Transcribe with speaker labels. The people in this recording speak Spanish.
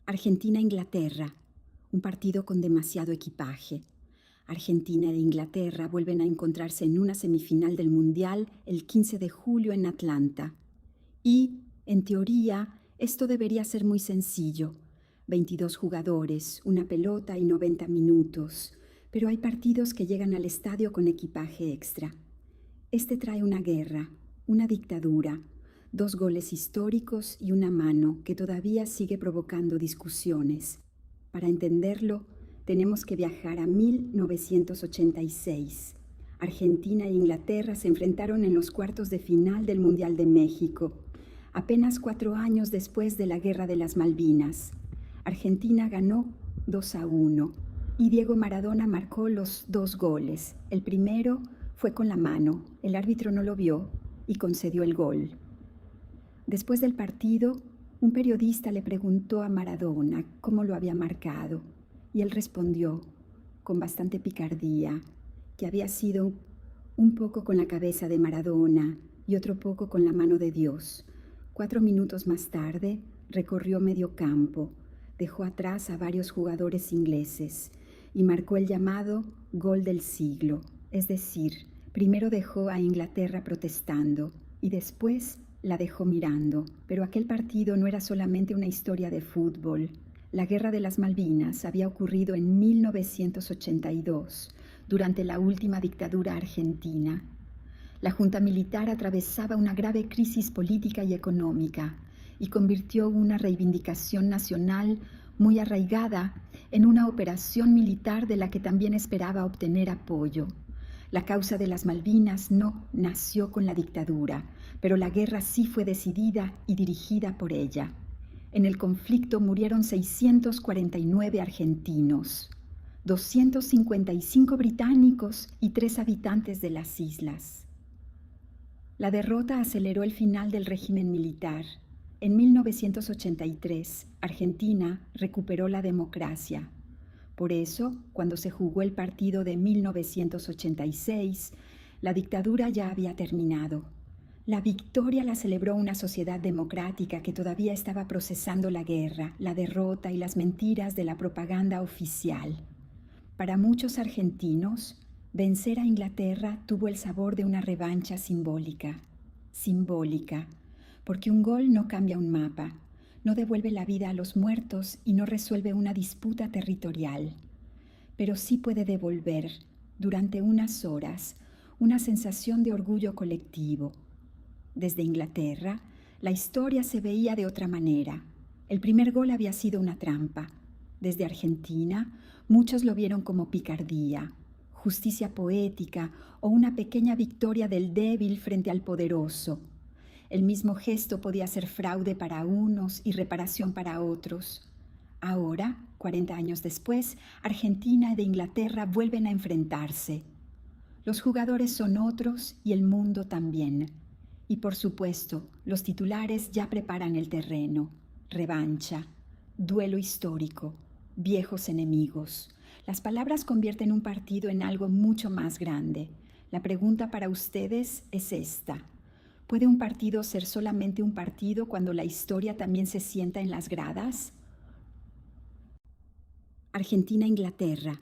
Speaker 1: Argentina-Inglaterra, un partido con demasiado equipaje. Argentina e Inglaterra vuelven a encontrarse en una semifinal del Mundial el 15 de julio en Atlanta. Y, en teoría, esto debería ser muy sencillo. 22 jugadores, una pelota y 90 minutos. Pero hay partidos que llegan al estadio con equipaje extra. Este trae una guerra, una dictadura, 2 goles históricos y una mano que todavía sigue provocando discusiones. Para entenderlo, tenemos que viajar a 1986. Argentina e Inglaterra se enfrentaron en los cuartos de final del Mundial de México, apenas 4 años después de la Guerra de las Malvinas. Argentina ganó 2-1 y Diego Maradona marcó los 2 goles. El primero fue con la mano, el árbitro no lo vio y concedió el gol. Después del partido, un periodista le preguntó a Maradona cómo lo había marcado y él respondió, con bastante picardía, que había sido un poco con la cabeza de Maradona y otro poco con la mano de Dios. 4 minutos más tarde, recorrió medio campo, dejó atrás a varios jugadores ingleses y marcó el llamado gol del siglo. Es decir, primero dejó a Inglaterra protestando y después la dejó mirando. Pero aquel partido no era solamente una historia de fútbol. La Guerra de las Malvinas había ocurrido en 1982, durante la última dictadura argentina. La junta militar atravesaba una grave crisis política y económica y convirtió una reivindicación nacional muy arraigada en una operación militar de la que también esperaba obtener apoyo. La causa de las Malvinas no nació con la dictadura, pero la guerra sí fue decidida y dirigida por ella. En el conflicto murieron 649 argentinos, 255 británicos y 3 habitantes de las islas. La derrota aceleró el final del régimen militar. En 1983, Argentina recuperó la democracia. Por eso, cuando se jugó el partido de 1986, la dictadura ya había terminado. La victoria la celebró una sociedad democrática que todavía estaba procesando la guerra, la derrota y las mentiras de la propaganda oficial. Para muchos argentinos, vencer a Inglaterra tuvo el sabor de una revancha simbólica. Simbólica, porque un gol no cambia un mapa, no devuelve la vida a los muertos y no resuelve una disputa territorial. Pero sí puede devolver, durante unas horas, una sensación de orgullo colectivo. Desde Inglaterra, la historia se veía de otra manera. El primer gol había sido una trampa. Desde Argentina, muchos lo vieron como picardía, justicia poética o una pequeña victoria del débil frente al poderoso. El mismo gesto podía ser fraude para unos y reparación para otros. Ahora, 40 años después, Argentina e Inglaterra vuelven a enfrentarse. Los jugadores son otros y el mundo también. Y por supuesto, los titulares ya preparan el terreno. Revancha, duelo histórico, viejos enemigos. Las palabras convierten un partido en algo mucho más grande. La pregunta para ustedes es esta. ¿Puede un partido ser solamente un partido cuando la historia también se sienta en las gradas? Argentina-Inglaterra.